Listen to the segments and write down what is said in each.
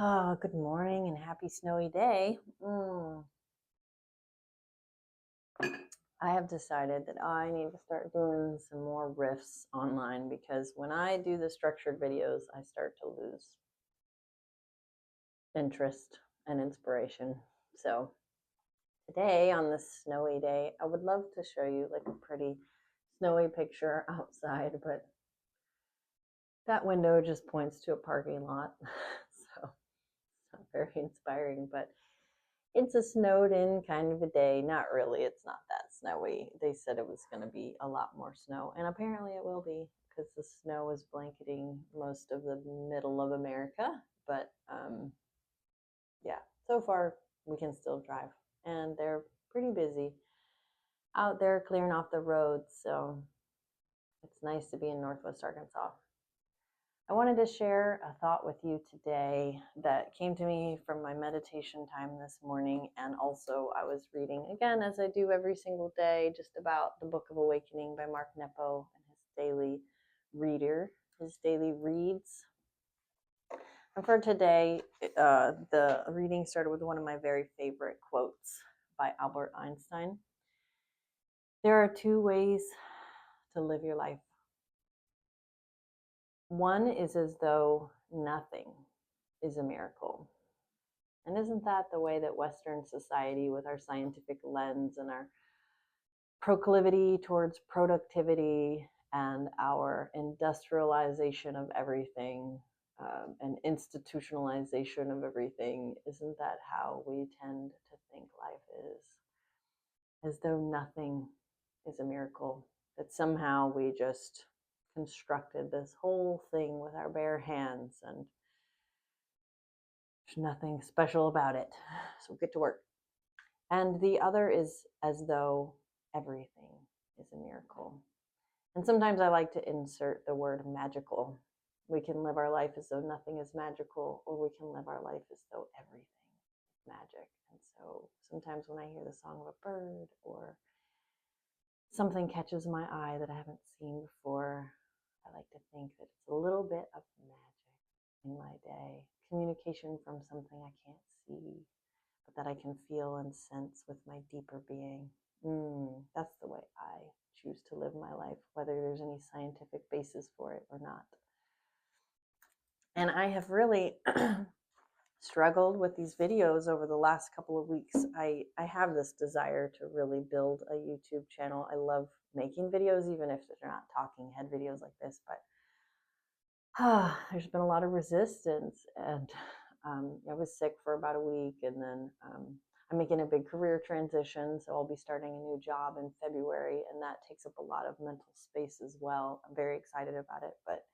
Oh, good morning and happy snowy day. I have decided that I need to start doing some more riffs online because when I do the structured videos, I start to lose interest and inspiration. So today on this snowy day, I would love to show you like a pretty snowy picture outside, but that window just points to a parking lot. So it's not very inspiring, but it's a snowed in kind of a day. Not really, it's not that snowy. They said it was going to be a lot more snow, and apparently it will be because the snow is blanketing most of the middle of America. But yeah, so far we can still drive, and they're pretty busy out there clearing off the roads. So it's nice to be in Northwest Arkansas. I wanted to share a thought with you today that came to me from my meditation time this morning. And also, I was reading again, as I do every single day, just about the Book of Awakening by Mark Nepo and his daily his daily reads. And for today, the reading started with one of my very favorite quotes by Albert Einstein. There are two ways to live your life. One is as though nothing is a miracle. And isn't that the way that Western society, with our scientific lens and our proclivity towards productivity and our industrialization of everything and institutionalization of everything, isn't that how we tend to think life is? As though nothing is a miracle, that somehow we just constructed this whole thing with our bare hands and there's nothing special about it. So get to work. And the other is as though everything is a miracle. And sometimes I like to insert the word magical. We can live our life as though nothing is magical, or we can live our life as though everything is magic. And so sometimes when I hear the song of a bird or something catches my eye that I haven't seen before, I like to think that it's a little bit of magic in my day. Communication from something I can't see, but that I can feel and sense with my deeper being. That's the way I choose to live my life, whether there's any scientific basis for it or not. And I have really struggled with these videos over the last couple of weeks. I have this desire to really build a YouTube channel. I love making videos, even if they're not talking head videos like this, but there's been a lot of resistance, and I was sick for about a week, and then I'm making a big career transition, so I'll be starting a new job in February, and that takes up a lot of mental space as well. I'm very excited about it, but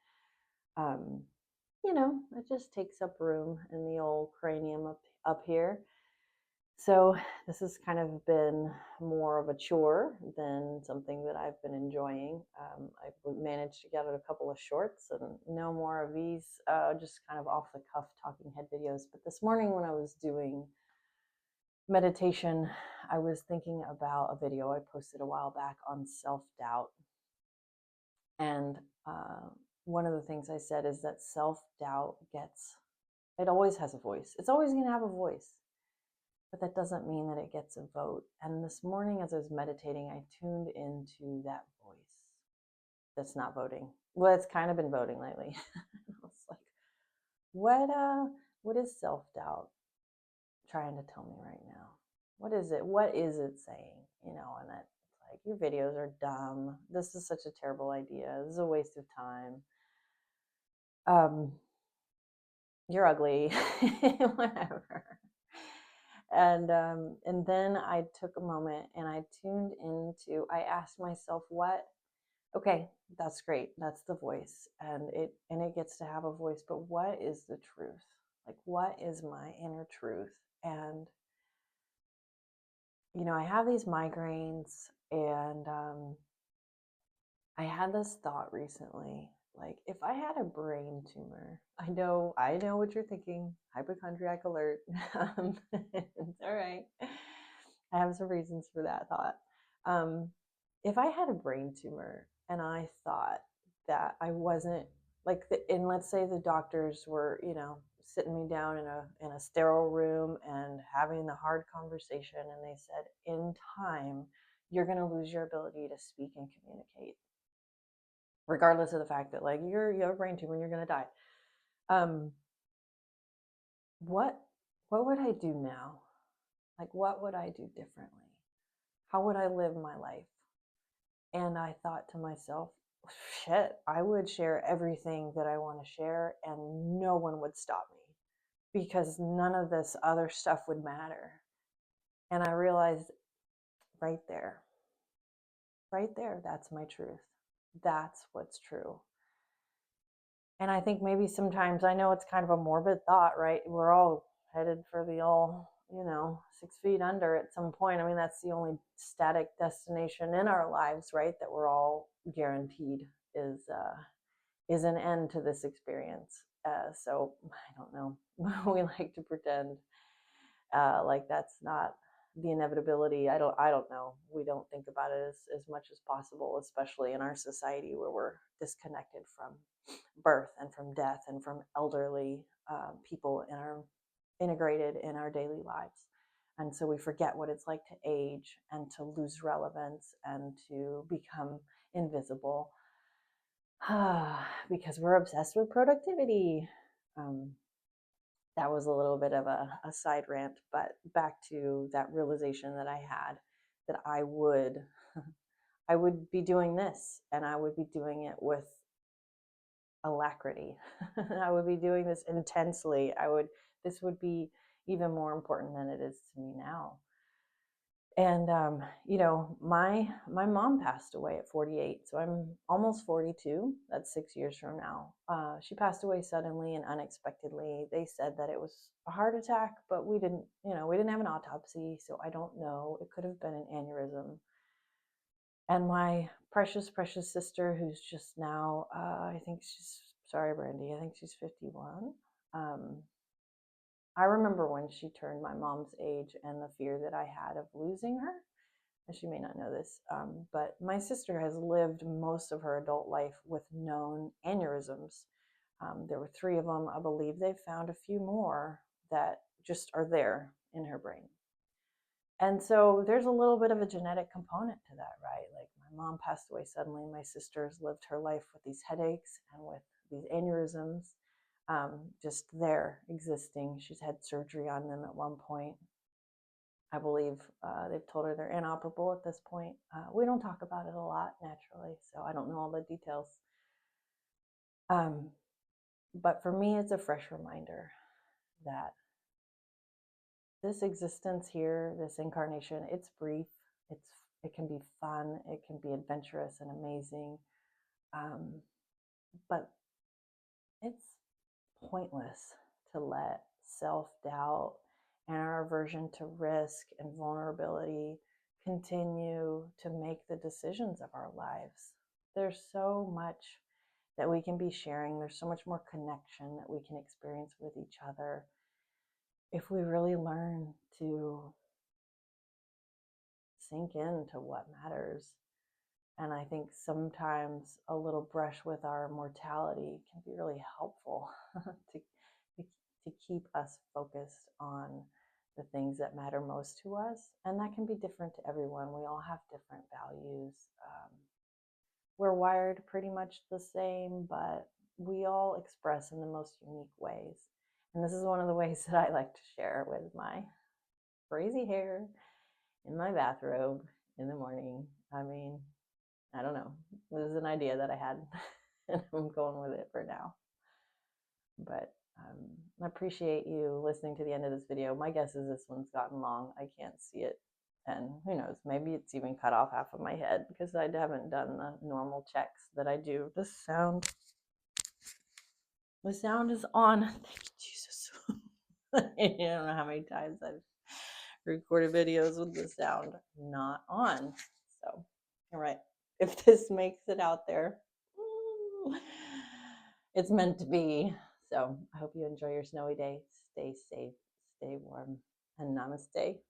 it just takes up room in the old cranium up here. So this has kind of been more of a chore than something that I've been enjoying. I've managed to get out a couple of shorts and no more of these just kind of off the cuff talking head videos. But this morning when I was doing meditation, I was thinking about a video I posted a while back on self-doubt. And one of the things I said is that self-doubt it always has a voice. It's always going to have a voice. But that doesn't mean that it gets a vote. And this morning as I was meditating, I tuned into that voice that's not voting. Well, it's kind of been voting lately. I was like, what is self-doubt trying to tell me right now? What is it? What is it saying? And it's like, your videos are dumb. This is such a terrible idea. This is a waste of time. You're ugly. Whatever. And then I took a moment and I asked myself, okay, that's great. That's the voice. And it gets to have a voice, but what is the truth? Like, what is my inner truth? And, I have these migraines, and I had this thought recently, like, if I had a brain tumor, I know what you're thinking, hypochondriac alert. It's all right. I have some reasons for that thought. If I had a brain tumor and I thought that I wasn't and let's say the doctors were, sitting me down in a sterile room and having the hard conversation, and they said, in time, you're going to lose your ability to speak and communicate, regardless of the fact that like you have a brain tumor and you're going to die. What would I do now? Like, what would I do differently? How would I live my life? And I thought to myself, shit, I would share everything that I want to share and no one would stop me because none of this other stuff would matter. And I realized right there, that's my truth. That's what's true. And I think maybe sometimes, I know it's kind of a morbid thought, right? We're all headed for the old, 6 feet under at some point. I mean, that's the only static destination in our lives, right? That we're all guaranteed is an end to this experience. So I don't know. We like to pretend like that's not the inevitability. I don't know. We don't think about it as much as possible, especially in our society where we're disconnected from birth and from death and from elderly people integrated in our daily lives. And so we forget what it's like to age and to lose relevance and to become invisible because we're obsessed with productivity. That was a little bit of a side rant, but back to that realization that I had that I would be doing this, and I would be doing it with alacrity. I would be doing this intensely. This would be even more important than it is to me now. And my mom passed away at 48, so I'm almost 42. That's 6 years from now. She passed away suddenly and unexpectedly. They said that it was a heart attack, but we didn't have an autopsy, so I don't know. It could have been an aneurysm. And my precious sister, who's just now, I think she's, sorry, Brandy, I think she's 51. I remember when she turned my mom's age and the fear that I had of losing her. And she may not know this, but my sister has lived most of her adult life with known aneurysms. There were 3 of them. I believe they've found a few more that just are there in her brain. And so there's a little bit of a genetic component to that, right? Like, my mom passed away suddenly. My sister's lived her life with these headaches and with these aneurysms, just there existing. She's had surgery on them at one point. I believe they've told her they're inoperable at this point. We don't talk about it a lot, naturally, so I don't know all the details. But for me, it's a fresh reminder that this existence here, this incarnation, it's brief. It can be fun. It can be adventurous and amazing. But it's pointless to let self-doubt and our aversion to risk and vulnerability continue to make the decisions of our lives. There's so much that we can be sharing. There's so much more connection that we can experience with each other if we really learn to sink into what matters. And I think sometimes a little brush with our mortality can be really helpful to keep us focused on the things that matter most to us. And that can be different to everyone. We all have different values. We're wired pretty much the same, but we all express in the most unique ways. And this is one of the ways that I like to share with my crazy hair in my bathrobe in the morning. I mean, I don't know. It was an idea that I had, and I'm going with it for now. But I appreciate you listening to the end of this video. My guess is this one's gotten long. I can't see it. And who knows, maybe it's even cut off half of my head because I haven't done the normal checks that I do. The sound is on. Thank you, Jesus. I don't know how many times I've recorded videos with the sound not on. So, all right. If this makes it out there, it's meant to be. So I hope you enjoy your snowy day. Stay safe, stay warm, and namaste.